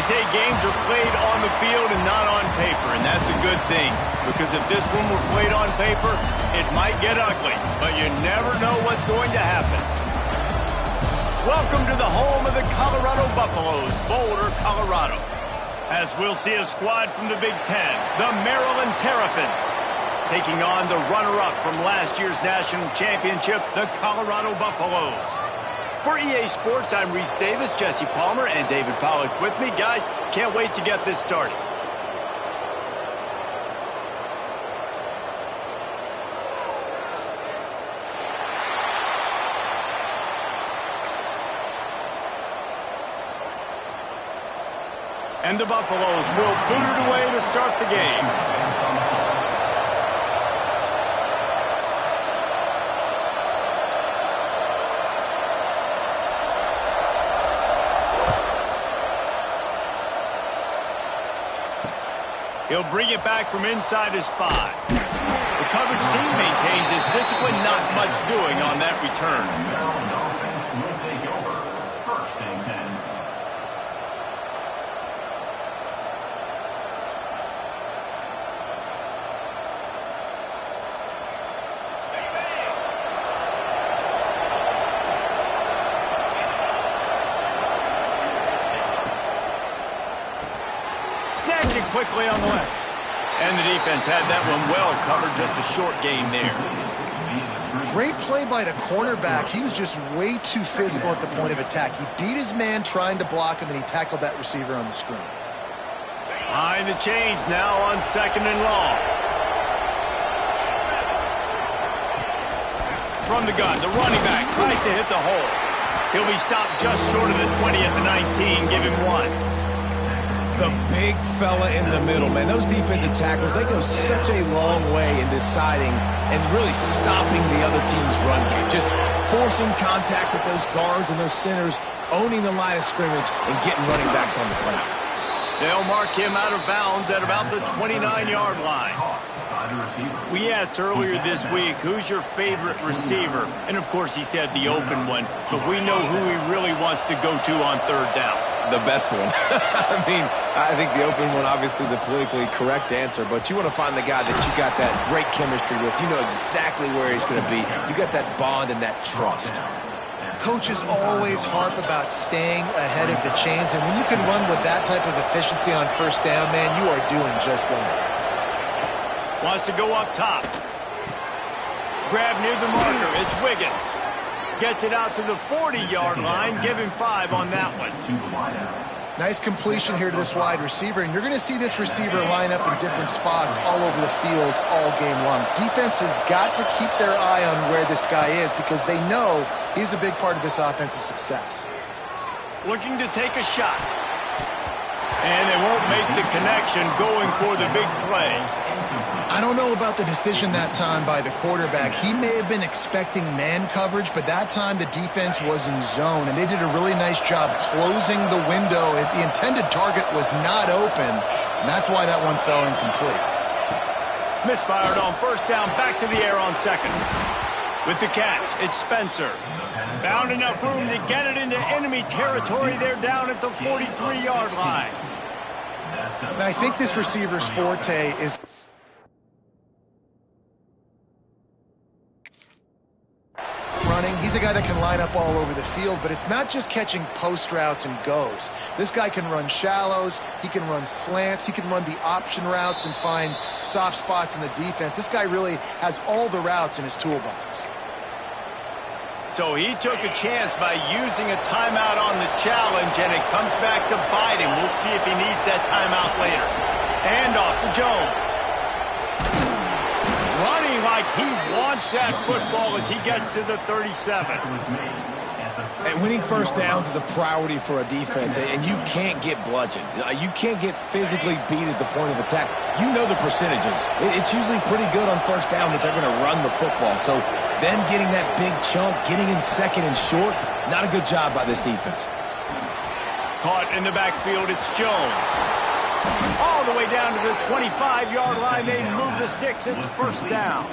They say games are played on the field and not on paper, and that's a good thing. Because if this one were played on paper, it might get ugly. But you never know what's going to happen. Welcome to the home of the Colorado Buffaloes, Boulder, Colorado. As we'll see a squad from the Big Ten, the Maryland Terrapins, taking on the runner-up from last year's national championship, the Colorado Buffaloes. For EA Sports, I'm Reese Davis, Jesse Palmer, and David Pollock with me. Guys, can't wait to get this started. And the Buffaloes will boot it away to start the game. He'll bring it back from inside his 5. The coverage team maintains his discipline, not much doing on that return. Will take over 1st and 10. Snatch it quickly on the left. And the defense had that one well covered. Just a short game there. Great play by the cornerback. He was just way too physical at the point of attack. He beat his man trying to block him, and he tackled that receiver on the screen. Behind the chains now on 2nd and long. From the gun, the running back tries to hit the hole. He'll be stopped just short of the 20 at the 19. Give him 1. The big fella in the middle, man. Those defensive tackles, they go such a long way in deciding and really stopping the other team's run game. Just forcing contact with those guards and those centers, owning the line of scrimmage, and getting running backs on the ground. They'll mark him out of bounds at about the 29-yard line. We asked earlier this week, who's your favorite receiver? And, of course, he said the open one. But we know who he really wants to go to on 3rd down. The best one. I mean, I think the open one, obviously the politically correct answer, but you want to find the guy that you got that great chemistry with. You know exactly where he's going to be. You got that bond and that trust. Coaches always harp about staying ahead of the chains, and when you can run with that type of efficiency on 1st down, man, you are doing just that. Wants to go up top. Grab near the marker. It's Wiggins. Gets it out to the 40-yard line. Give him 5 on that one. Nice completion here to this wide receiver, and you're going to see this receiver line up in different spots all over the field all game long. Defense has got to keep their eye on where this guy is because they know he's a big part of this offense's success. Looking to take a shot. And they won't make the connection going for the big play. I don't know about the decision that time by the quarterback. He may have been expecting man coverage, but that time the defense was in zone, and they did a really nice job closing the window. The intended target was not open, and that's why that one fell incomplete. Misfired on 1st down, back to the air on 2nd. With the catch, it's Spencer. Found enough room to get it into enemy territory. They're down at the 43-yard line. And I think this receiver's forte is running. He's a guy that can line up all over the field, but it's not just catching post routes and goes. This guy can run shallows, he can run slants, he can run the option routes and find soft spots in the defense. This guy really has all the routes in his toolbox. So he took a chance by using a timeout on the challenge, and it comes back to bite him. We'll see if he needs that timeout later. And off to Jones. Running like he wants that football as he gets to the 37. And winning 1st downs is a priority for a defense, and you can't get bludgeoned. You can't get physically beat at the point of attack. You know the percentages. It's usually pretty good on 1st down that they're going to run the football. So then getting that big chunk, getting in 2nd and short, not a good job by this defense. Caught in the backfield, it's Jones. All the way down to the 25-yard line. They move the sticks. It's 1st down.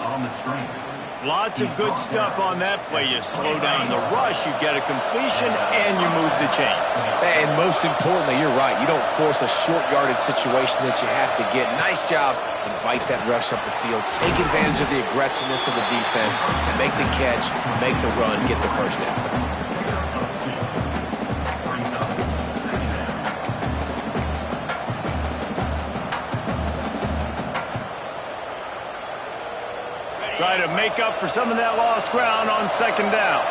Lots of good stuff on that play. You slow down the rush, you get a completion, and you move the chains. And most importantly, you're right. You don't force a short yardage situation that you have to get. Nice job. Invite that rush up the field. Take advantage of the aggressiveness of the defense. Make the catch, make the run, get the first down. Try to make up for some of that lost ground on second down.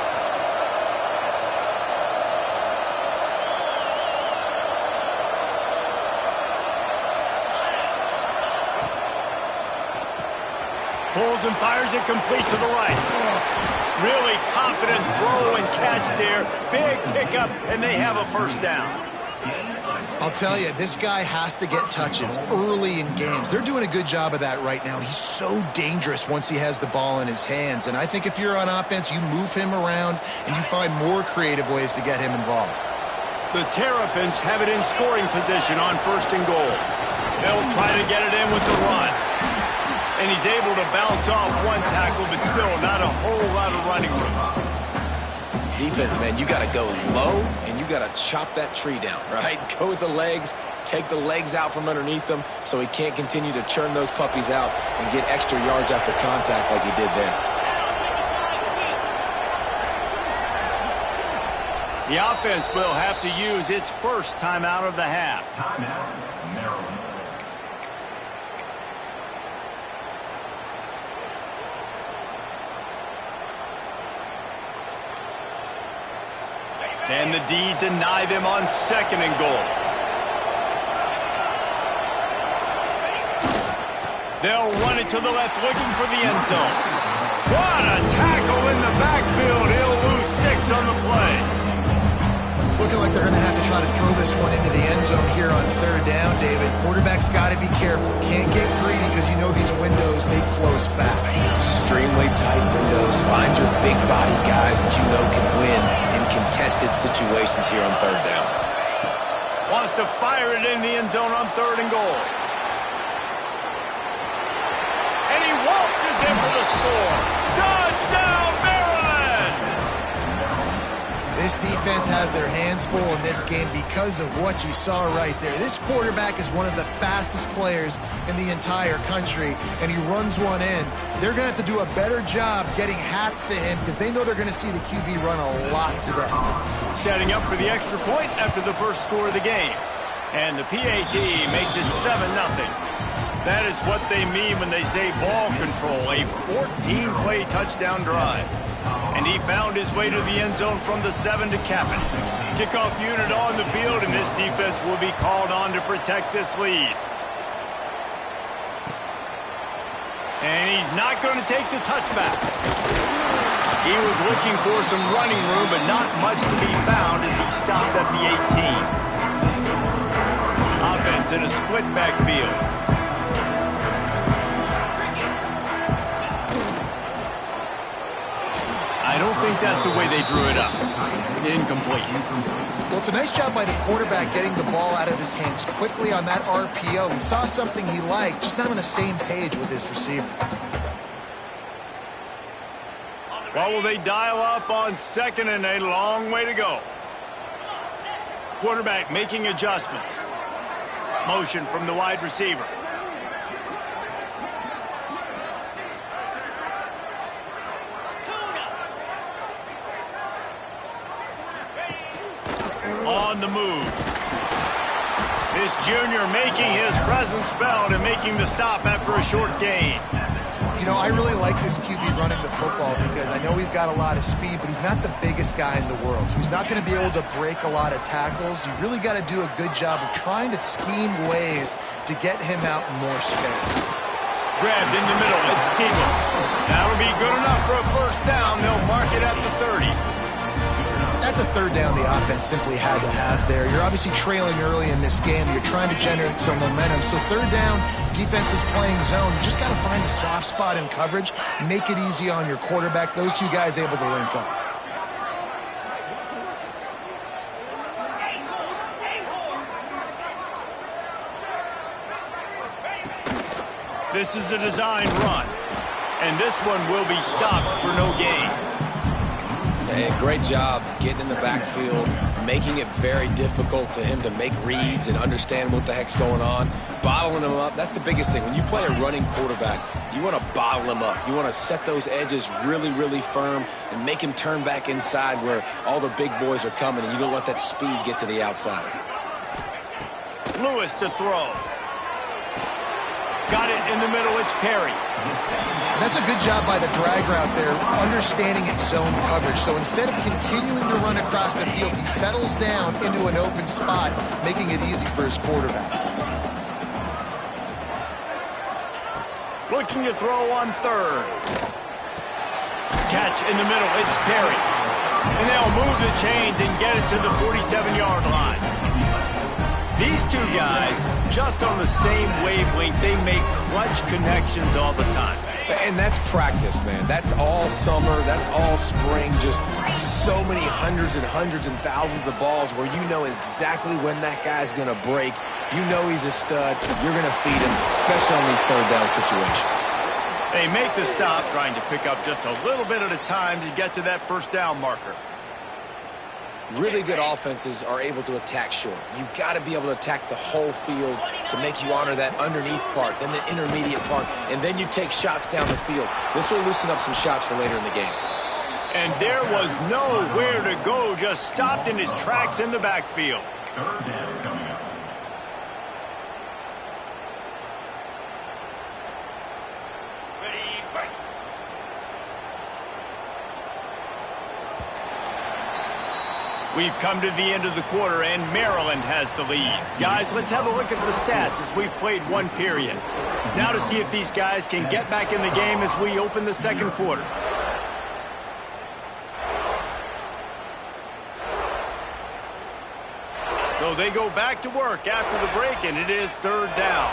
Pulls and fires it complete to the right. Really confident throw and catch there. Big pickup, and they have a first down. I'll tell you, this guy has to get touches early in games. They're doing a good job of that right now. He's so dangerous once he has the ball in his hands. And I think if you're on offense, you move him around and you find more creative ways to get him involved. The Terrapins have it in scoring position on first and goal. They'll try to get it in with the run. And he's able to bounce off one tackle, but still not a whole lot of running room. Defense, man, you got to go low, and you got to chop that tree down, right? Go with the legs, take the legs out from underneath them so he can't continue to churn those puppies out and get extra yards after contact like he did there. The offense will have to use its first timeout of the half. Timeout, Maryland. Can the D deny them on second and goal? They'll run it to the left, looking for the end zone. What a tackle in the backfield. He'll lose 6 on the play. It's looking like they're going to have to try to throw this one into the end zone here on third down, David. Quarterback's got to be careful. Can't get greedy because you know these windows, they close fast. Extremely tight windows. Find your big body guys that you know can win in contested situations here on third down. Wants to fire it in the end zone on third and goal. And he waltzes in for the score. Touchdown, Maryland! This defense has their hands full in this game because of what you saw right there. This quarterback is one of the fastest players in the entire country, and he runs one in. They're going to have to do a better job getting hats to him because they know they're going to see the QB run a lot today. Setting up for the extra point after the first score of the game. And the PAT makes it 7-0. That is what they mean when they say ball control, a 14-play touchdown drive. And he found his way to the end zone from the 7 to cap it. Kickoff unit on the field, and this defense will be called on to protect this lead. And he's not going to take the touchback. He was looking for some running room, but not much to be found as he stopped at the 18. Offense in a split backfield. I don't think that's the way they drew it up. Incomplete. Well, it's a nice job by the quarterback getting the ball out of his hands quickly on that RPO. He saw something he liked, just not on the same page with his receiver. Well, will they dial up on second and a long way to go? Quarterback making adjustments. Motion from the wide receiver. On the move. This junior making his presence felt and making the stop after a short gain. You know, I really like this QB running the football because I know he's got a lot of speed, but he's not the biggest guy in the world. So he's not going to be able to break a lot of tackles. You really got to do a good job of trying to scheme ways to get him out in more space. Grabbed in the middle. It's Siegel. That'll be good enough for a first down. They'll mark it at the 30. That's a third down the offense simply had to have there. You're obviously trailing early in this game. You're trying to generate some momentum. So third down, defense is playing zone. You just got to find a soft spot in coverage, make it easy on your quarterback. Those two guys able to link up. This is a designed run. And this one will be stopped for no gain. Hey, great job getting in the backfield, making it very difficult to him to make reads and understand what the heck's going on, bottling him up. That's the biggest thing. When you play a running quarterback, you want to bottle him up. You want to set those edges really, really firm and make him turn back inside where all the big boys are coming, and you don't let that speed get to the outside. Lewis to throw. Got it in the middle. It's Perry. And that's a good job by the drag route there, understanding its zone coverage. So instead of continuing to run across the field, he settles down into an open spot, making it easy for his quarterback. Looking to throw on third. Catch in the middle. It's Perry. And they'll move the chains and get it to the 47-yard line. These two guys, just on the same wavelength, they make clutch connections all the time. And that's practice, man. That's all summer. That's all spring. Just so many hundreds and thousands of balls where you know exactly when that guy's going to break. You know he's a stud. You're going to feed him, especially on these third down situations. They make the stop, trying to pick up just a little bit at a time to get to that first down marker. Really good offenses are able to attack short. You've got to be able to attack the whole field to make you honor that underneath part, then the intermediate part, and then you take shots down the field. This will loosen up some shots for later in the game. And there was nowhere to go, just stopped in his tracks in the backfield. Third down coming up. We've come to the end of the quarter, and Maryland has the lead. Guys, let's have a look at the stats as we've played one period. Now to see if these guys can get back in the game as we open the second quarter. So they go back to work after the break, and it is third down.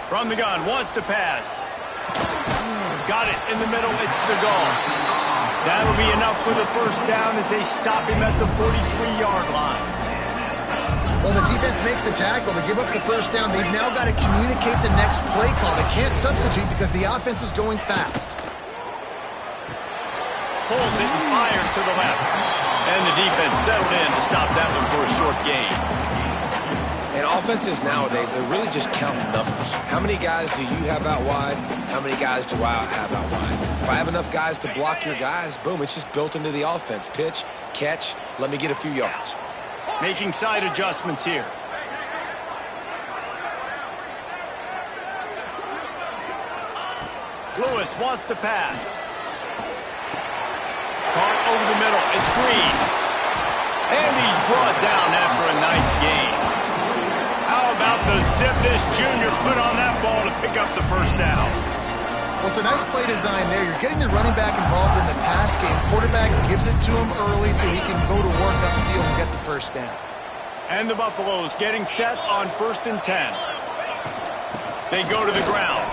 From the gun, wants to pass. Got it in the middle, it's Segal. That'll be enough for the first down as they stop him at the 43-yard line. Well, the defense makes the tackle. They give up the first down. They've now got to communicate the next play call. They can't substitute because the offense is going fast. Pulls it and fires to the left. And the defense settled in to stop that one for a short gain. And offenses nowadays, they're really just counting numbers. How many guys do you have out wide? How many guys do I have out wide? If I have enough guys to block your guys, boom, it's just built into the offense. Pitch, catch, let me get a few yards. Making side adjustments here. Lewis wants to pass. Caught over the middle. It's Green. And he's brought down after a nice gain. How about the zip this junior put on that ball to pick up the first down? Well, it's a nice play design there. You're getting the running back involved in the pass game. Quarterback gives it to him early so he can go to work upfield and get the first down. And the Buffaloes getting set on 1st and 10. They go to the ground.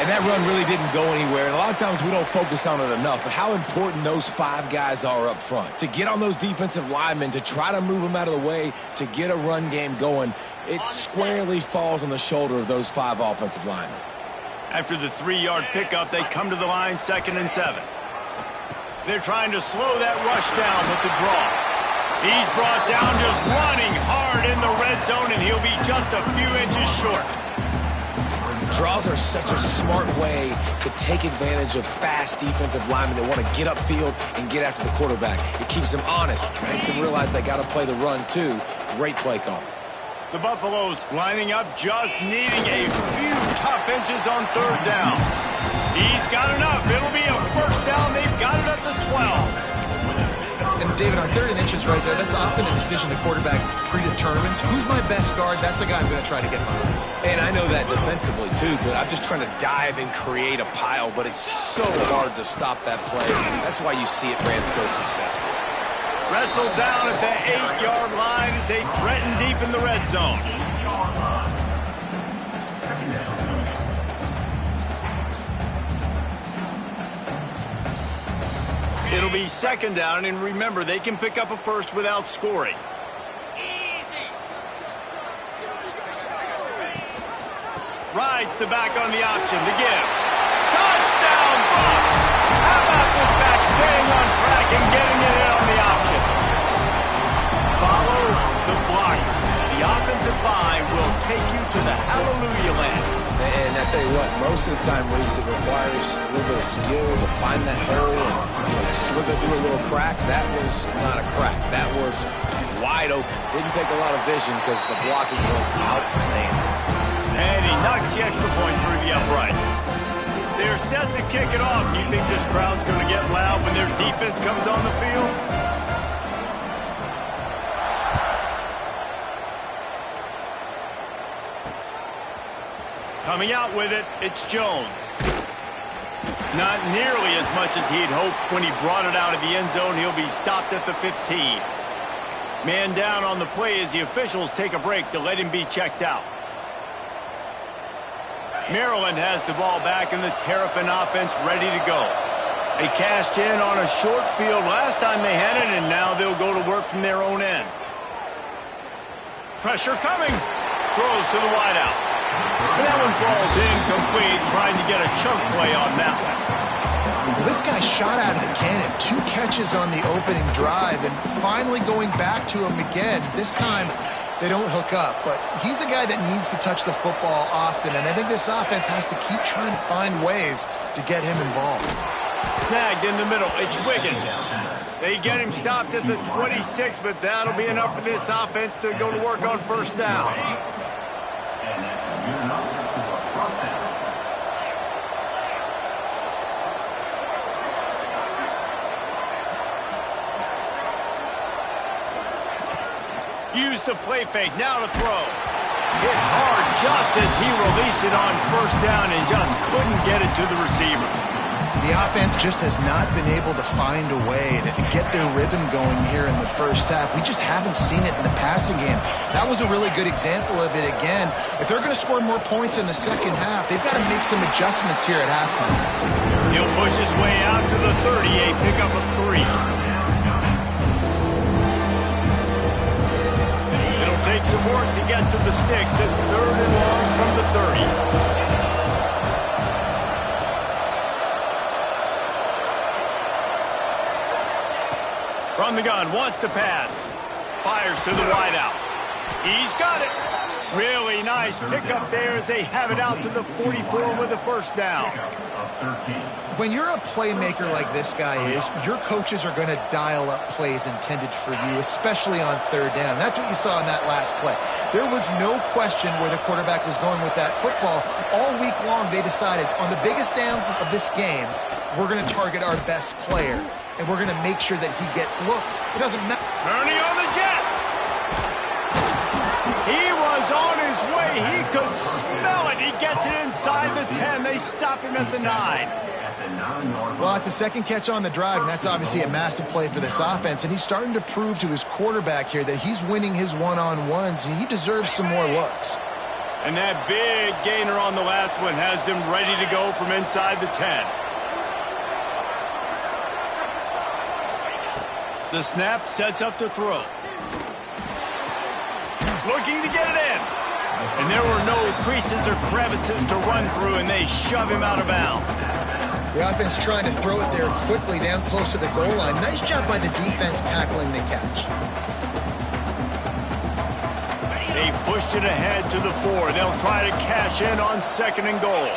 And that run really didn't go anywhere. And a lot of times we don't focus on it enough. But how important those 5 guys are up front. To get on those defensive linemen, to try to move them out of the way, to get a run game going, it squarely falls on the shoulder of those 5 offensive linemen. After the 3-yard pickup, they come to the line 2nd and 7. They're trying to slow that rush down with the draw. He's brought down just running hard in the red zone, and he'll be just a few inches short. Draws are such a smart way to take advantage of fast defensive linemen that want to get upfield and get after the quarterback. It keeps them honest, makes them realize they got to play the run too. Great play call. The Buffaloes lining up, just needing a few tough inches on 3rd down. He's got enough. It'll be a first down. They've got it at the 12. And David, on 3rd and inches right there, that's often a decision the quarterback predetermines. Who's my best guard? That's the guy I'm going to try to get behind. And I know that defensively too, but I'm just trying to dive and create a pile, but it's so hard to stop that play. That's why you see it ran so successful. Wrestled down at the 8-yard line as they threaten deep in the red zone. It'll be 2nd down, and remember, they can pick up a first without scoring. Rides the back on the option. The give. Touchdown, Bucks! How about this back staying on track and getting it in on the option? Follow the blocker. The offensive line will take you to the hallelujah land. And I tell you what, most of the time, Reese, it requires a little bit of skill to find that hole and slither through a little crack. That was not a crack. That was wide open. Didn't take a lot of vision because the blocking was outstanding. And he knocks the extra point through the uprights. They're set to kick it off. You think this crowd's going to get loud when their defense comes on the field? Coming out with it, it's Jones. Not nearly as much as he'd hoped when he brought it out of the end zone. He'll be stopped at the 15. Man down on the play as the officials take a break to let him be checked out. Maryland has the ball back and the Terrapin offense ready to go. They cashed in on a short field last time they had it, and now they'll go to work from their own end. Pressure coming. Throws to the wideout. And that one falls incomplete, trying to get a chunk play on that one. Well, this guy shot out of the cannon. 2 catches on the opening drive, and finally going back to him again. This time, they don't hook up, but he's a guy that needs to touch the football often, and I think this offense has to keep trying to find ways to get him involved. Snagged in the middle. It's Wiggins. They get him stopped at the 26, but that'll be enough for this offense to go to work on first down. And that's good enough for a first down. Use the play fake. Now to throw. Hit hard just as he released it on first down and just couldn't get it to the receiver. The offense just has not been able to find a way to get their rhythm going here in the first half. We just haven't seen it in the passing game. That was a really good example of it again. If they're going to score more points in the second half, they've got to make some adjustments here at halftime. He'll push his way out to the 30, a pickup of 3. It'll take some work to get to the sticks. It's 3rd and long from the 30. From the gun, wants to pass. Fires to the wideout. He's got it. Really nice pickup there as they have it out to the 44 with a first down. When you're a playmaker like this guy is, your coaches are going to dial up plays intended for you, especially on 3rd down. That's what you saw in that last play. There was no question where the quarterback was going with that football. All week long, they decided on the biggest downs of this game, we're going to target our best player, and we're going to make sure that he gets looks. It doesn't matter. Turning on the Jets. He was on his way. He could smell it. He gets it inside the 10. They stop him at the 9. Well, it's a second catch on the drive, and that's obviously a massive play for this offense. And he's starting to prove to his quarterback here that he's winning his one-on-ones, and he deserves some more looks. And that big gainer on the last one has them ready to go from inside the 10. The snap sets up to throw. Looking to get it in. And there were no creases or crevices to run through, and they shove him out of bounds. The offense trying to throw it there quickly down close to the goal line. Nice job by the defense tackling the catch. They pushed it ahead to the 4. They'll try to cash in on 2nd and goal.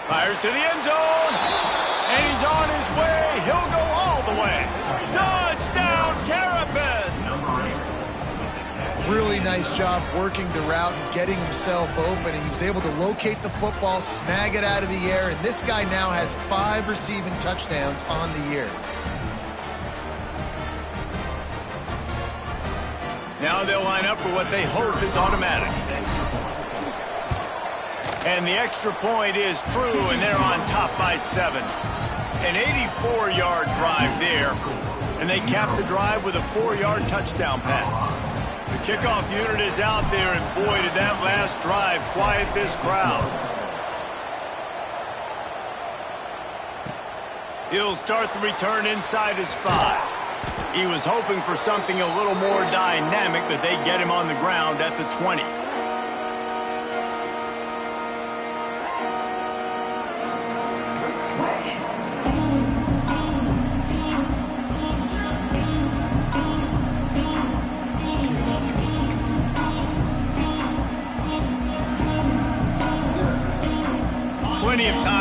Fires to the end zone. And he's on his way. He'll go all the way. Touchdown, Terrapins! Really nice job working the route and getting himself open. And he was able to locate the football, snag it out of the air, and this guy now has 5 receiving touchdowns on the year. Now they'll line up for what they hope is automatic. And the extra point is true, and they're on top by 7. An 84-yard drive there, and they cap the drive with a 4-yard touchdown pass. The kickoff unit is out there, and boy, did that last drive quiet this crowd. He'll start the return inside his 5. He was hoping for something a little more dynamic, but they get him on the ground at the 20.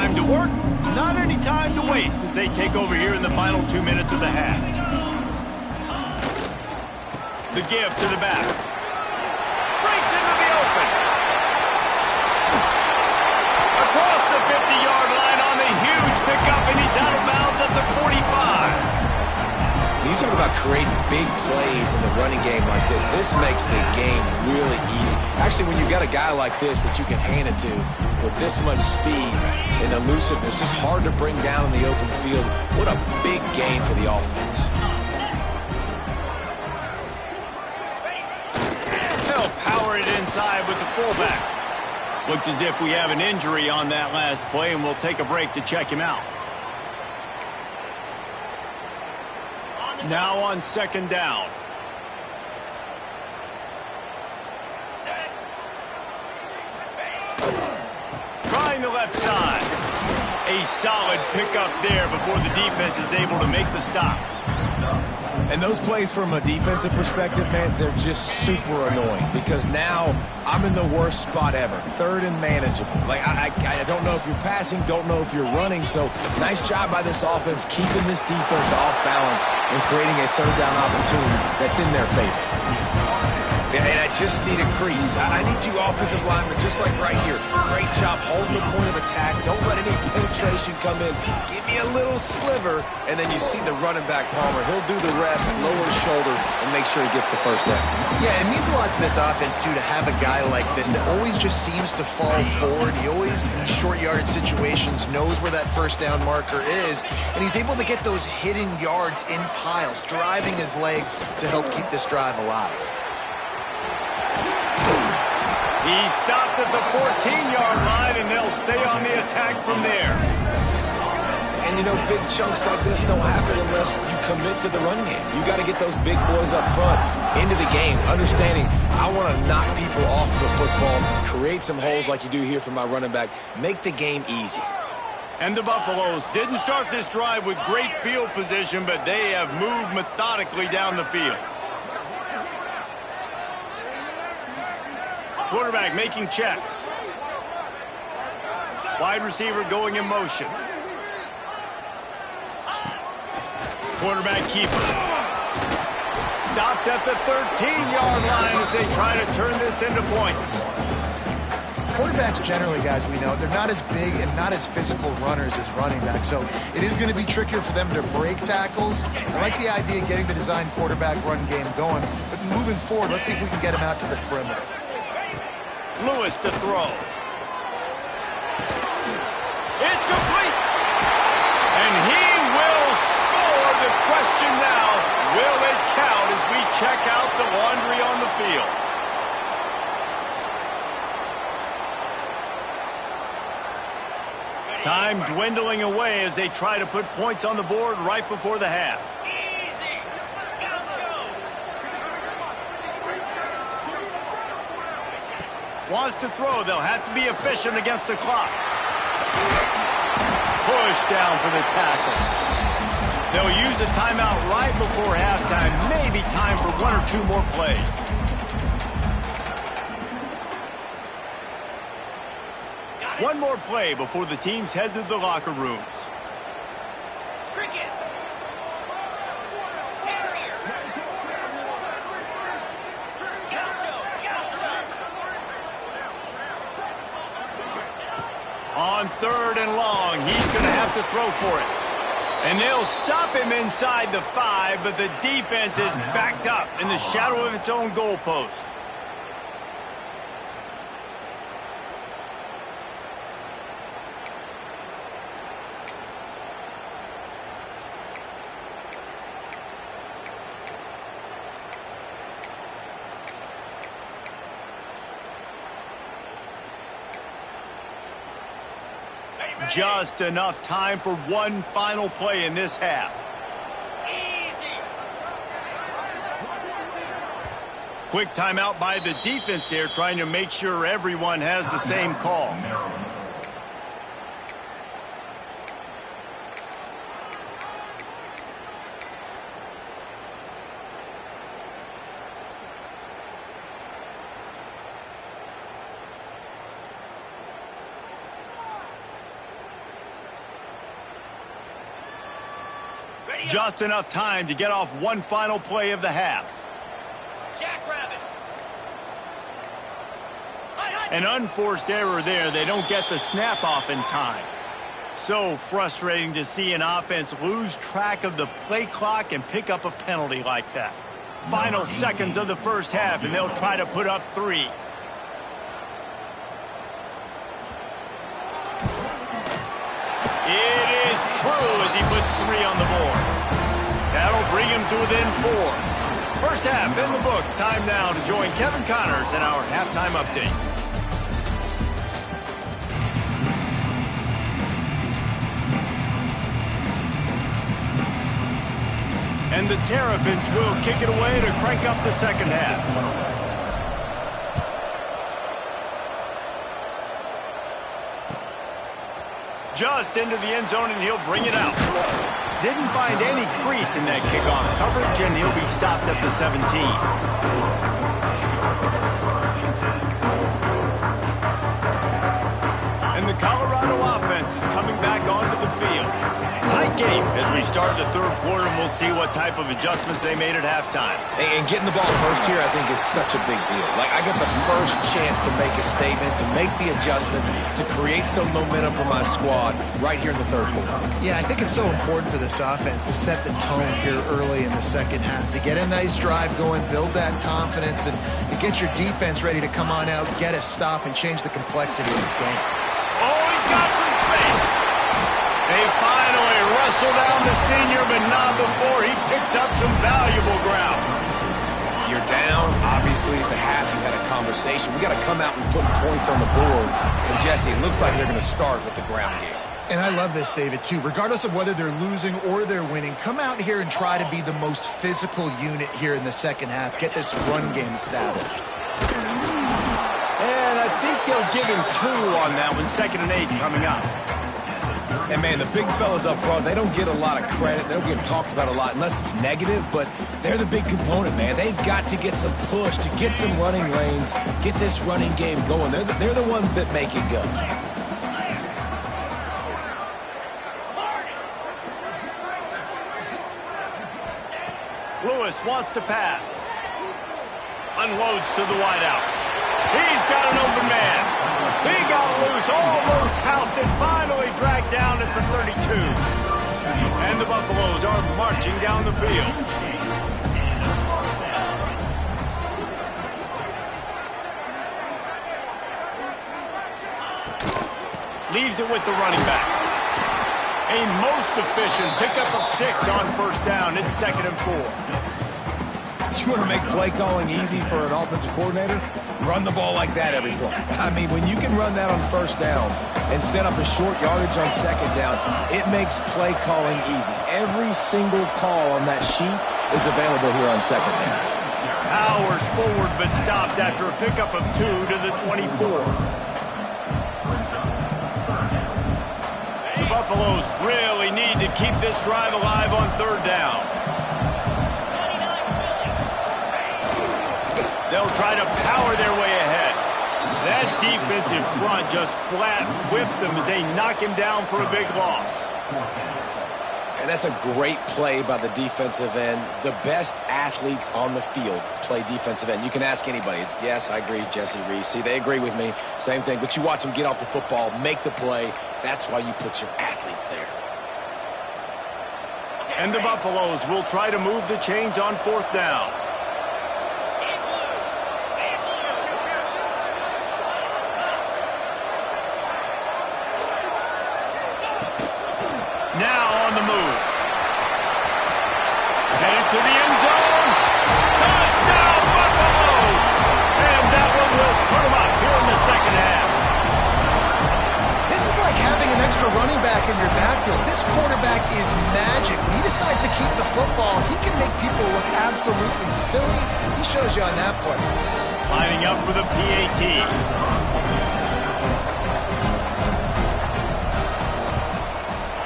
time to work, not any time to waste as they take over here in the final 2 minutes of the half. The give to the back. Breaks into the open. Across the 50-yard line on the huge pickup, and he's out of bounds at the 45. When you talk about creating big plays in the running game like this makes the game really easy. Actually, when you got a guy like this that you can hand it to with this much speed and elusiveness, just hard to bring down in the open field, what a big gain for the offense. They'll power it inside with the fullback. Looks as if we have an injury on that last play, and we'll take a break to check him out. Now on second down. Trying the left side. A solid pickup there before the defense is able to make the stop. And those plays from a defensive perspective, man, they're just super annoying because now I'm in the worst spot ever. Third and manageable. Like, I don't know if you're passing, don't know if you're running. So nice job by this offense keeping this defense off balance and creating a third down opportunity that's in their favor. And I just need a crease. I need you offensive linemen, just like right here. Great job holding the point of attack. Don't let any penetration come in. Give me a little sliver, and then you see the running back, Palmer. He'll do the rest, lower his shoulder, and make sure he gets the first down. Yeah, it means a lot to this offense, too, to have a guy like this that always just seems to fall forward. He always, in these short yardage situations, knows where that first down marker is, and he's able to get those hidden yards in piles, driving his legs to help keep this drive alive. He stopped at the 14-yard line, and they'll stay on the attack from there. And, you know, big chunks like this don't happen unless you commit to the run game. You got to get those big boys up front into the game, understanding I want to knock people off the football, create some holes like you do here for my running back, make the game easy. And the Buffaloes didn't start this drive with great field position, but they have moved methodically down the field. Quarterback making checks. Wide receiver going in motion. Quarterback keeper. Stopped at the 13-yard line as they try to turn this into points. Quarterbacks generally, guys, we know, they're not as big and not as physical runners as running backs, so it is going to be trickier for them to break tackles. I like the idea of getting the design quarterback run game going, but moving forward, let's see if we can get him out to the perimeter. Lewis to throw. It's complete. And he will score. The question now, will it count as we check out the laundry on the field? Time dwindling away as they try to put points on the board right before the half. Wants to throw. They'll have to be efficient against the clock. Push down for the tackle. They'll use a timeout right before halftime. Maybe time for one or two more plays. One more play before the teams head to the locker rooms. On third and long, he's going to have to throw for it. And they'll stop him inside the 5, but the defense is backed up in the shadow of its own goalpost. Just enough time for one final play in this half. Easy. Quick timeout by the defense there, trying to make sure everyone has the same call. Just enough time to get off one final play of the half. An unforced error there. They don't get the snap off in time. So frustrating to see an offense lose track of the play clock and pick up a penalty like that. Final seconds of the first half, and they'll try to put up 3. It is true as he puts 3 on the board. That'll bring him to within 4. First half in the books. Time now to join Kevin Connors in our halftime update. And the Terrapins will kick it away to crank up the second half. Just into the end zone, and he'll bring it out. Didn't find any crease in that kickoff coverage, and he'll be stopped at the 17. And the Colorado offense is coming back onto the field. Tight game as we start the third quarter, and we'll see what type of adjustments they made at halftime. And getting the ball first here, I think, is such a big deal. Like, I get the first chance to make a statement, to make the adjustments, to create some momentum for my squad right here in the third quarter. Yeah, I think it's so important for this offense to set the tone here early in the second half, to get a nice drive going, build that confidence, and get your defense ready to come on out, get a stop, and change the complexity of this game. Oh, he's got some space. They finally wrestle down the senior, but not before he picks up some valuable ground. You're down. Obviously, at the half, you had a conversation. We got to come out and put points on the board. And, Jesse, it looks like they're going to start with the ground game. And I love this, David, too. Regardless of whether they're losing or they're winning, come out here and try to be the most physical unit here in the second half. Get this run game established. And I think they'll give him 2 on that one. 2nd and 8 coming up. And, man, the big fellas up front, they don't get a lot of credit. They don't get talked about a lot unless it's negative, but they're the big component, man. They've got to get some push, to get some running lanes, get this running game going. They're the ones that make it go. Lewis wants to pass. Unloads to the wideout. He's got an open man. He got loose, almost housed it, finally dragged down at the 32. And the Buffaloes are marching down the field. Leaves it with the running back. A most efficient pickup of 6 on first down. It's 2nd and 4. You want to make play calling easy for an offensive coordinator? Run the ball like that every play. I mean, when you can run that on first down and set up a short yardage on second down, it makes play calling easy. Every single call on that sheet is available here on second down. Powers forward, but stopped after a pickup of 2 to the 24. The Buffaloes really need to keep this drive alive on third down. They'll try to power their way ahead. That defensive front just flat whipped them as they knock him down for a big loss. And that's a great play by the defensive end. The best athletes on the field play defensive end. You can ask anybody. Yes, I agree, Jesse Reese. See, they agree with me. Same thing. But you watch them get off the football, make the play. That's why you put your athletes there. And the Buffaloes will try to move the chains on fourth down. Now on the move. Headed to the end zone. Touchdown, Buffaloes! And that one will put them up here in the second half. This is like having an extra running back in your backfield. This quarterback is magic. He decides to keep the football. He can make people look absolutely silly. He shows you on that play. Lining up for the PAT.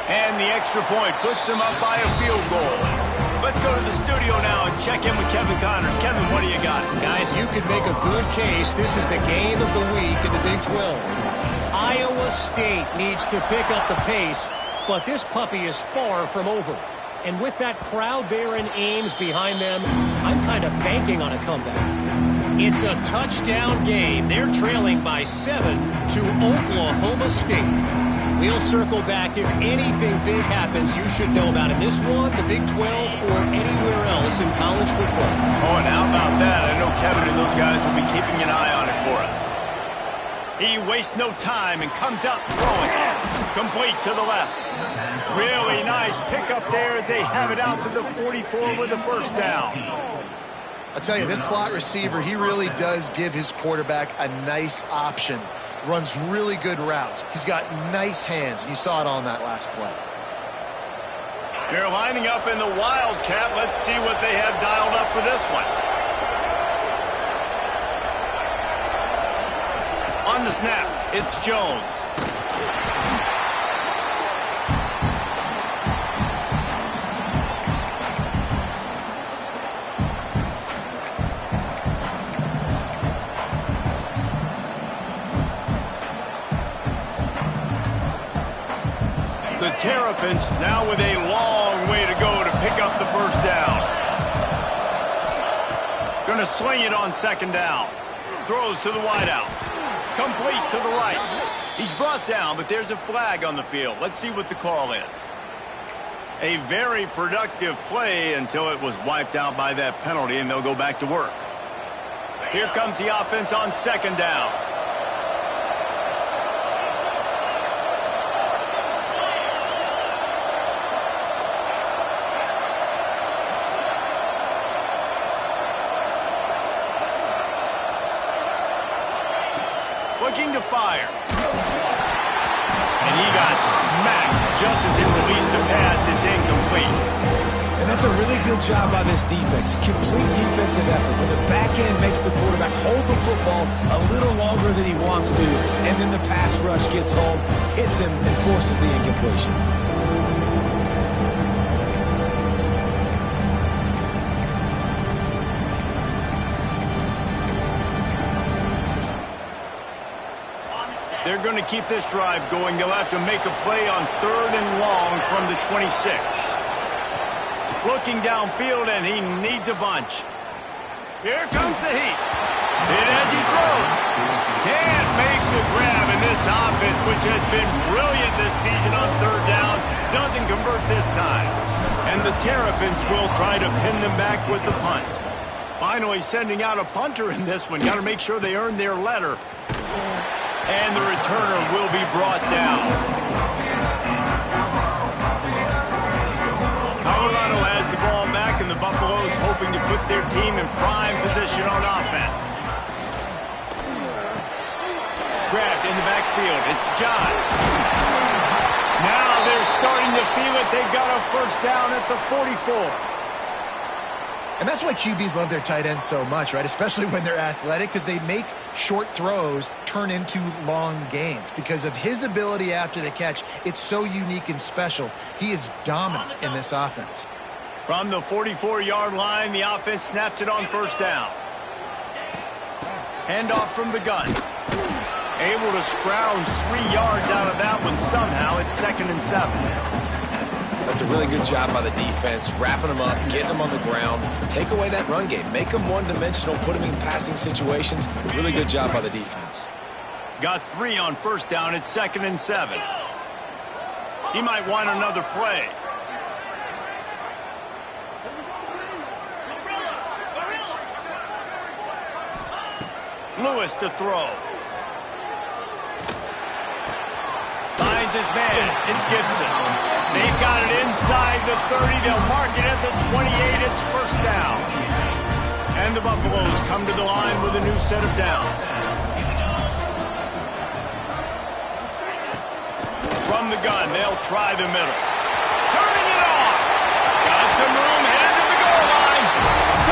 And the extra point puts them up by a field goal. Let's go to the studio now and check in with Kevin Connors. Kevin, what do you got? Guys, you could make a good case. This is the game of the week in the Big 12. Iowa State needs to pick up the pace, but this puppy is far from over. And with that crowd there in Ames behind them, I'm kind of banking on a comeback. It's a touchdown game. They're trailing by 7 to Oklahoma State. We'll circle back. If anything big happens, you should know about it. This one, the Big 12, or anywhere else in college football. Oh, and how about that? I know Kevin and those guys will be keeping an eye on it for us. He wastes no time and comes out throwing. Complete to the left. Really nice pickup there as they have it out to the 44 with the first down. I'll tell you, this slot receiver, he really does give his quarterback a nice option. Runs really good routes. He's got nice hands, and you saw it on that last play. They're lining up in the Wildcat. Let's see what they have dialed up for this one. On the snap, it's Jones. The Terrapins now with a long way to go to pick up the first down. Going to sling it on second down. Throws to the wideout. Complete to the right. He's brought down, but there's a flag on the field. Let's see what the call is. A very productive play until it was wiped out by that penalty, and they'll go back to work. Here comes the offense on second down. Looking to fire. And he got smacked just as he released the pass. It's incomplete. And that's a really good job by this defense. Complete defensive effort. When the back end makes the quarterback hold the football a little longer than he wants to, and then the pass rush gets home, hits him, and forces the incompletion. They're going to keep this drive going. They'll have to make a play on 3rd and long from the 26. Looking downfield, and he needs a bunch. Here comes the heat. And as he throws, can't make the grab in this offense, which has been brilliant this season on 3rd down. Doesn't convert this time. And the Terrapins will try to pin them back with the punt. Finally sending out a punter in this one. Got to make sure they earn their letter. And the returner will be brought down. Colorado has the ball back, and the Buffaloes hoping to put their team in prime position on offense. Grabbed in the backfield. It's John. Now they're starting to feel it. They've got a first down at the 44. And that's why QBs love their tight ends so much, right? Especially when they're athletic, because they make short throws turn into long gains. Because of his ability after the catch, it's so unique and special. He is dominant in this offense. From the 44-yard line, the offense snaps it on first down. Handoff from the gun. Able to scrounge 3 yards out of that one somehow. It's 2nd and 7. That's a really good job by the defense, wrapping them up, getting them on the ground, take away that run game, make them one-dimensional, put them in passing situations. Really good job by the defense. Got 3 on first down. It's 2nd and 7. He might want another play. Lewis to throw. Finds his man. It's Gibson. They've got it inside the 30. They'll mark it at the 28. It's first down. And the Buffaloes come to the line with a new set of downs. From the gun, they'll try the middle. Turning it on. Got some room, headed to the goal line.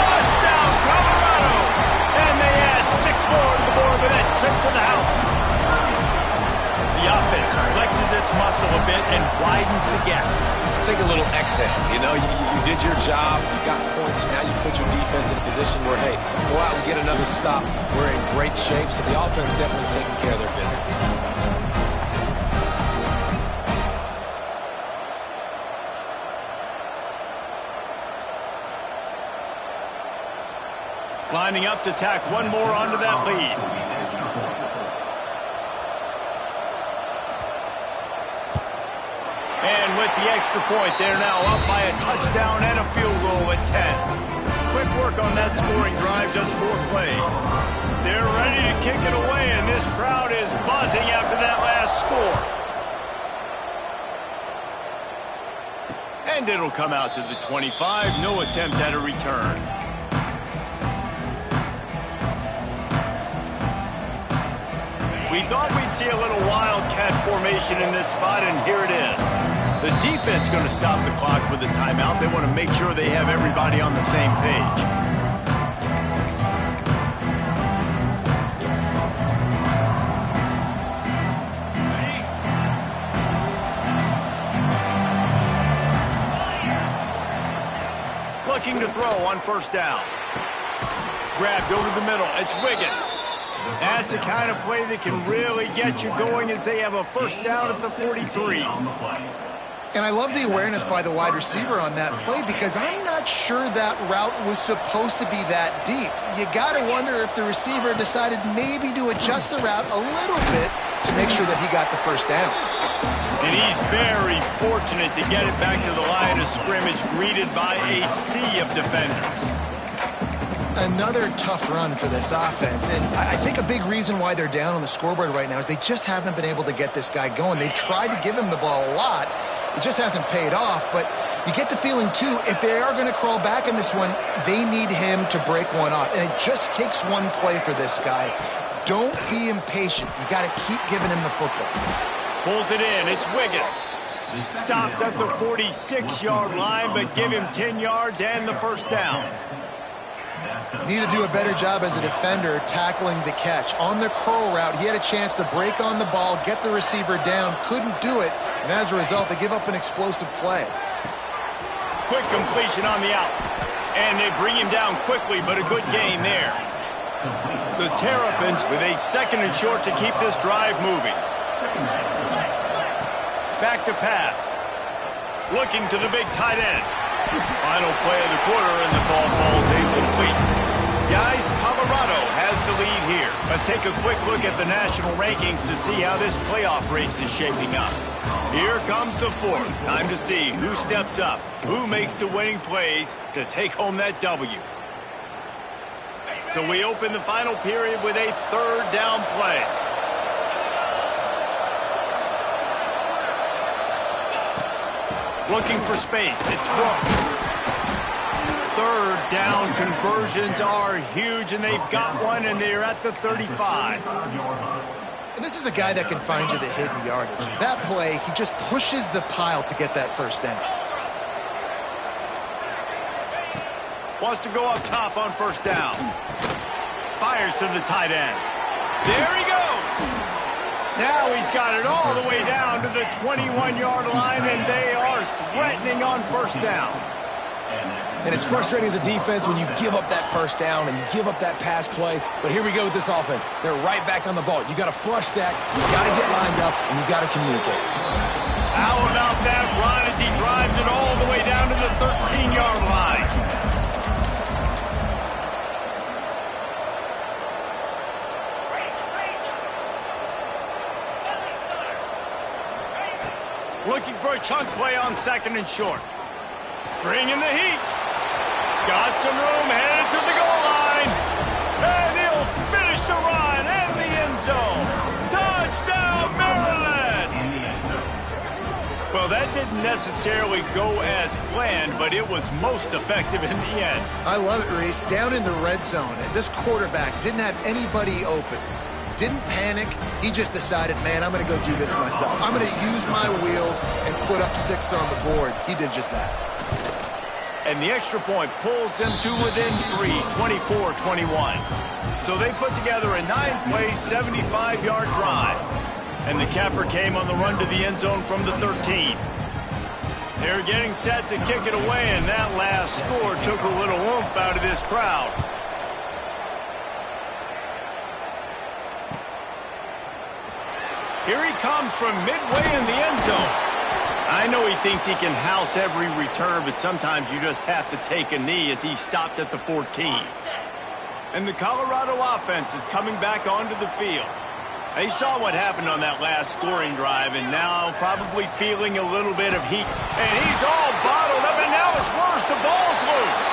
Touchdown, Colorado. And they add 6 more to the board with that trip to the house. The offense flexes its muscle a bit and widens the gap. Take a little exhale. You know, you did your job. You got points. Now you put your defense in a position where, hey, go out and get another stop. We're in great shape, so the offense definitely taking care of their business. Lining up to tack one more onto that lead. And with the extra point, they're now up by a touchdown and a field goal at 10. Quick work on that scoring drive, just 4 plays. They're ready to kick it away, and this crowd is buzzing after that last score. And it'll come out to the 25. No attempt at a return. We thought we'd see a little wildcat formation in this spot, and here it is. The defense going to stop the clock with a timeout. They want to make sure they have everybody on the same page. Looking to throw on first down. Grabbed over the middle. It's Wiggins. That's the kind of play that can really get you going as they have a first down at the 43. And I love the awareness by the wide receiver on that play because I'm not sure that route was supposed to be that deep. You got to wonder if the receiver decided maybe to adjust the route a little bit to make sure that he got the first down. And he's very fortunate to get it back to the line of scrimmage, greeted by a sea of defenders. Another tough run for this offense, and I think a big reason why they're down on the scoreboard right now is they just haven't been able to get this guy going. They've tried to give him the ball a lot. It just hasn't paid off, but you get the feeling, too, if they are going to crawl back in this one, they need him to break one off, and it just takes one play for this guy. Don't be impatient. You got to keep giving him the football. Pulls it in. It's Wiggins. Stopped at the 46-yard line, but give him 10 yards and the first down. Need to do a better job as a defender tackling the catch. On the curl route, he had a chance to break on the ball, get the receiver down, couldn't do it, and as a result, they give up an explosive play. Quick completion on the out. And they bring him down quickly, but a good gain there. The Terrapins with a second and short to keep this drive moving. Back to pass. Looking to the big tight end. Final play of the quarter, and the ball falls incomplete. Guys, Colorado has the lead here. Let's take a quick look at the national rankings to see how this playoff race is shaping up. Here comes the fourth. Time to see who steps up, who makes the winning plays to take home that W. So we open the final period with a third down play. Looking for space. It's Brooks. Third down conversions are huge, and they've got one, and they're at the 35. And this is a guy that can find you the hidden yardage. That play, he just pushes the pile to get that first down. Wants to go up top on first down. Fires to the tight end. There he goes. Now he's got it all the way down to the 21-yard line, and they are threatening on first down. And it's frustrating as a defense when you give up that first down and you give up that pass play. But here we go with this offense. They're right back on the ball. You got to flush that. You got to get lined up, and you got to communicate. How about that run as he drives it all the way down to the 13-yard line? Looking for a chunk play on second and short. Bringing the heat. Got some room, headed to the goal line. And he'll finish the run and the end zone. Touchdown, Maryland! Well, that didn't necessarily go as planned, but it was most effective in the end. I love it, Reese. Down in the red zone, and this quarterback didn't have anybody open. Didn't panic. He just decided, man, I'm going to go do this myself. I'm going to use my wheels and put up 6 on the board. He did just that. And the extra point pulls them to within 3, 24-21. So they put together a 9-play, 75-yard drive. And the capper came on the run to the end zone from the 13. They're getting set to kick it away, and that last score took a little oomph out of this crowd. Here he comes from midway in the end zone. I know he thinks he can house every return, but sometimes you just have to take a knee as he stopped at the 14. And the Colorado offense is coming back onto the field. They saw what happened on that last scoring drive, and now probably feeling a little bit of heat. And he's all bottled up, and now it's worse. The ball's loose.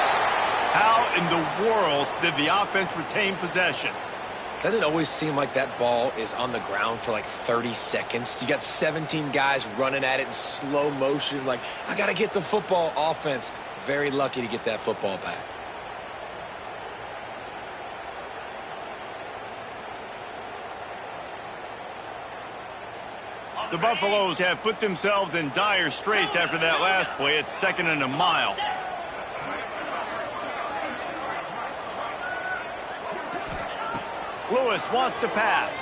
How in the world did the offense retain possession? Doesn't it always seem like that ball is on the ground for like 30 seconds? You got 17 guys running at it in slow motion. Like, I got to get the football. Offense, very lucky to get that football back. The Buffaloes have put themselves in dire straits after that last play. It's 2nd and a mile. Lewis wants to pass.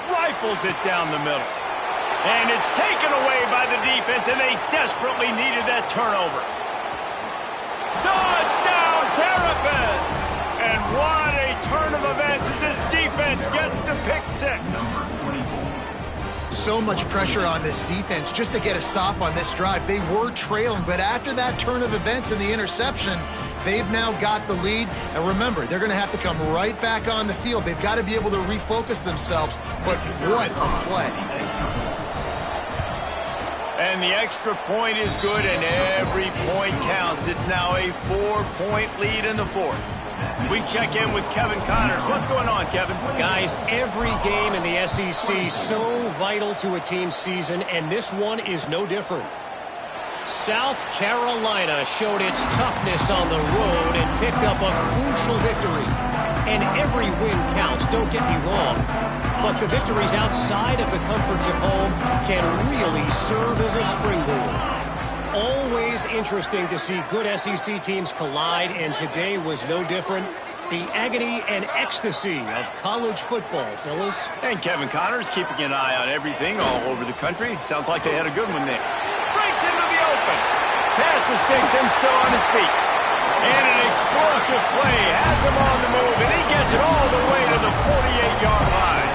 Rifles it down the middle. And it's taken away by the defense, and they desperately needed that turnover. Touchdown, Terrapins! And what a turn of events as this defense gets to pick 6. So much pressure on this defense just to get a stop on this drive. They were trailing, but after that turn of events and the interception, they've now got the lead. And remember, they're going to have to come right back on the field. They've got to be able to refocus themselves. But what a play. And the extra point is good, and every point counts. It's now a 4-point lead in the 4th. We check in with Kevin Connors. What's going on, Kevin? Guys, every game in the SEC so vital to a team's season, and this one is no different. South Carolina showed its toughness on the road and picked up a crucial victory. And every win counts, don't get me wrong. But the victories outside of the comforts of home can really serve as a springboard. Always interesting to see good SEC teams collide, and today was no different. The agony and ecstasy of college football, fellas. And Kevin Connors keeping an eye on everything all over the country. Sounds like they had a good one there. Breaks into the open. Pass to sticks him still on his feet. And an explosive play has him on the move, and he gets it all the way to the 48-yard line.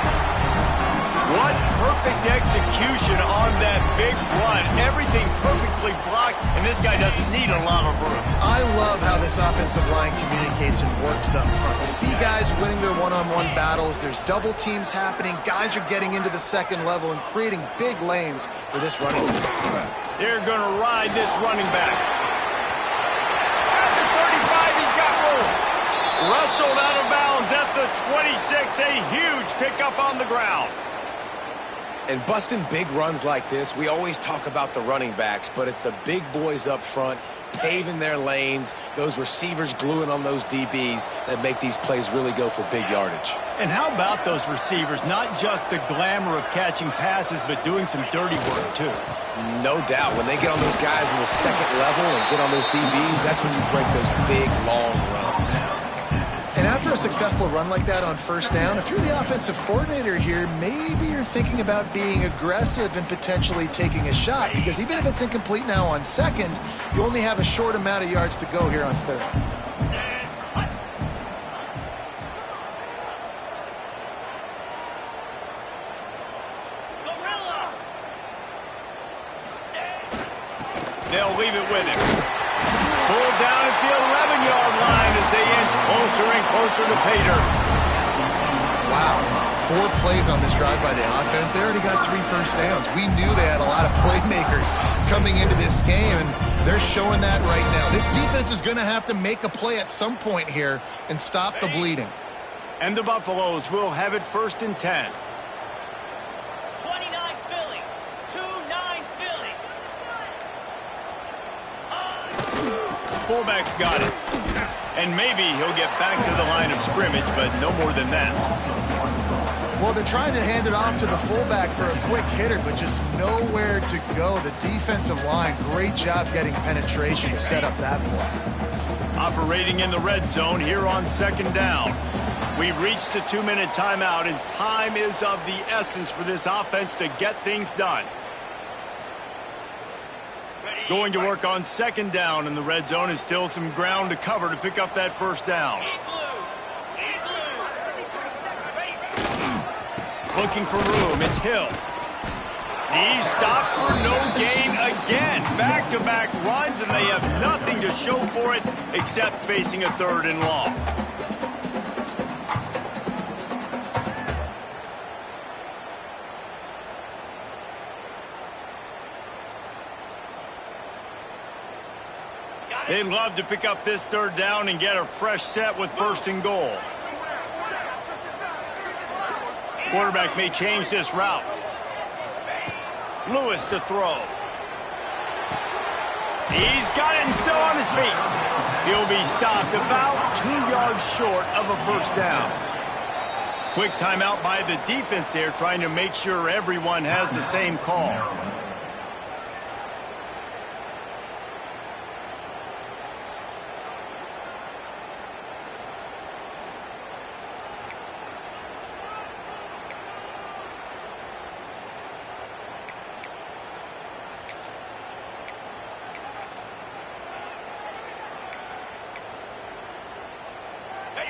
What perfect execution on that big run. Everything perfectly blocked, and this guy doesn't need a lot of room. I love how this offensive line communicates and works up front. You see guys winning their one-on-one battles. There's double teams happening. Guys are getting into the second level and creating big lanes for this running back. They're going to ride this running back. At the 35, he's got room. Wrestled out of bounds at the 26. A huge pickup on the ground. And busting big runs like this, we always talk about the running backs, but it's the big boys up front, paving their lanes, those receivers gluing on those DBs that make these plays really go for big yardage. And how about those receivers? Not just the glamour of catching passes, but doing some dirty work, too. No doubt. When they get on those guys in the second level and get on those DBs, that's when you break those big, long runs. And after a successful run like that on first down, if you're the offensive coordinator here, maybe you're thinking about being aggressive and potentially taking a shot, because even if it's incomplete now on second, you only have a short amount of yards to go here on third. They'll leave it with him. Pulled down at the 11-yard line as they inch closer and closer to pay dirt. Wow. 4 plays on this drive by the offense. They already got 3 first downs. We knew they had a lot of playmakers coming into this game, and they're showing that right now. This defense is going to have to make a play at some point here and stop the bleeding. And the Buffaloes will have it 1st and 10. Fullback's got it. And maybe he'll get back to the line of scrimmage, but no more than that. Well, they're trying to hand it off to the fullback for a quick hitter, but just nowhere to go. The defensive line, great job getting penetration to set up that play. Operating in the red zone here on 2nd down. We've reached the 2-minute timeout, and time is of the essence for this offense to get things done. Going to work on 2nd down, and the red zone is still some ground to cover to pick up that first down. Looking for room, it's Hill. He's stopped for no gain again. Back-to-back runs, and they have nothing to show for it except facing a 3rd and long. They'd love to pick up this third down and get a fresh set with 1st and goal. Quarterback may change this route. Lewis to throw. He's got it and still on his feet. He'll be stopped about 2 yards short of a 1st down. Quick timeout by the defense there, trying to make sure everyone has the same call.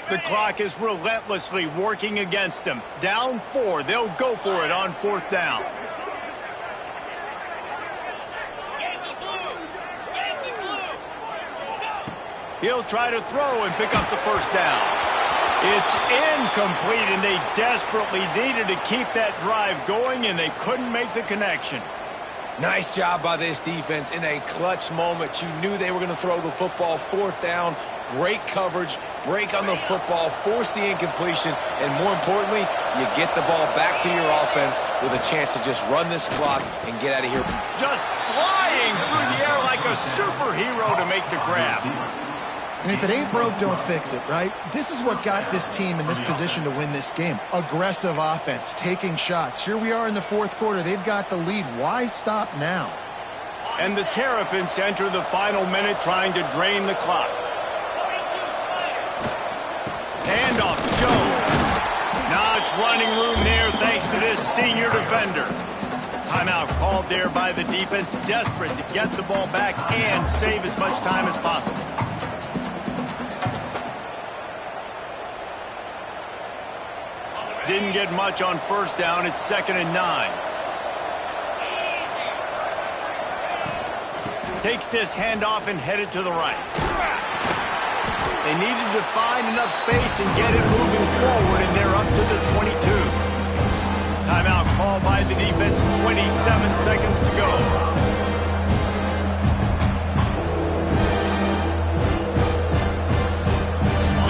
The clock is relentlessly working against them. Down 4. They'll go for it on 4th down. He'll try to throw and pick up the 1st down. It's incomplete, and they desperately needed to keep that drive going, and they couldn't make the connection. Nice job by this defense in a clutch moment. You knew they were going to throw the football. 4th down. Great coverage, break on the football, force the incompletion, and more importantly, you get the ball back to your offense with a chance to just run this clock and get out of here. Just flying through the air like a superhero to make the grab. And if it ain't broke, don't fix it, right? This is what got this team in this position to win this game. Aggressive offense, taking shots. Here we are in the 4th quarter. They've got the lead. Why stop now? And the Terrapins enter the final minute trying to drain the clock. Handoff to Jones. Notch running room there thanks to this senior defender. Timeout called there by the defense, desperate to get the ball back and save as much time as possible. Didn't get much on 1st down. It's 2nd and 9. Takes this handoff and headed to the right. They needed to find enough space and get it moving forward, and they're up to the 22. Timeout called by the defense, 27 seconds to go.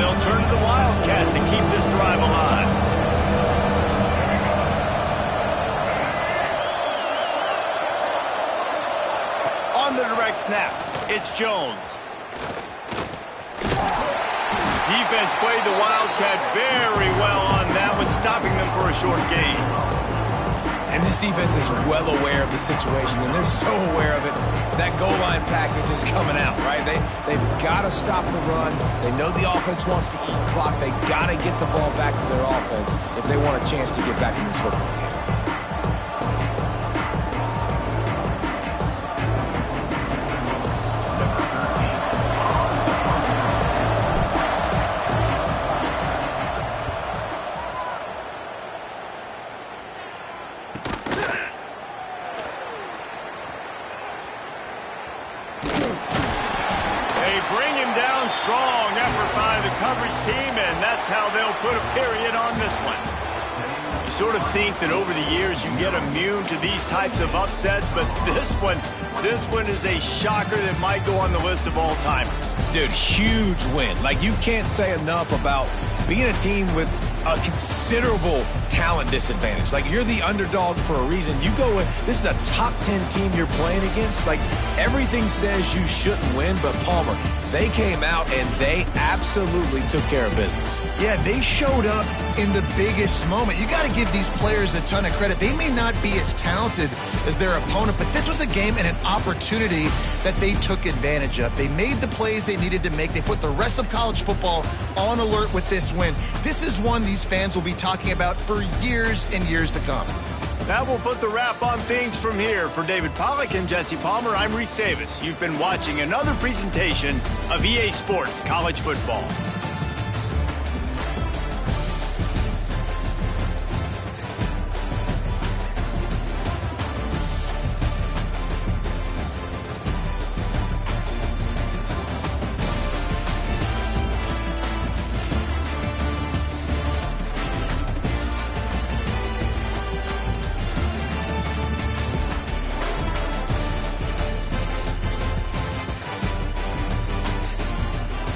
They'll turn to the Wildcat to keep this drive alive. On the direct snap, it's Jones. Defense played the Wildcat very well on that one, stopping them for a short gain. And this defense is well aware of the situation, and they're so aware of it. That goal line package is coming out, right? They've got to stop the run. They know the offense wants to eat clock. They got to get the ball back to their offense if they want a chance to get back in this football game. Strong effort by the coverage team, and that's how they'll put a period on this one. You sort of think that over the years you get immune to these types of upsets, but this one is a shocker that might go on the list of all-timers. Dude, huge win. Like, you can't say enough about being a team with a considerable talent disadvantage. Like, you're the underdog for a reason. You go with, this is a top 10 team you're playing against. Like, everything says you shouldn't win, but Palmer, they came out and they absolutely took care of business. Yeah, they showed up in the biggest moment. You got to give these players a ton of credit. They may not be as talented as their opponent, but this was a game and an opportunity that they took advantage of. They made the plays they needed to make. They put the rest of college football on alert with this win. This is one these fans will be talking about for years and years to come. That will put the wrap on things from here. For David Pollack and Jesse Palmer, I'm Reese Davis. You've been watching another presentation of EA Sports College Football.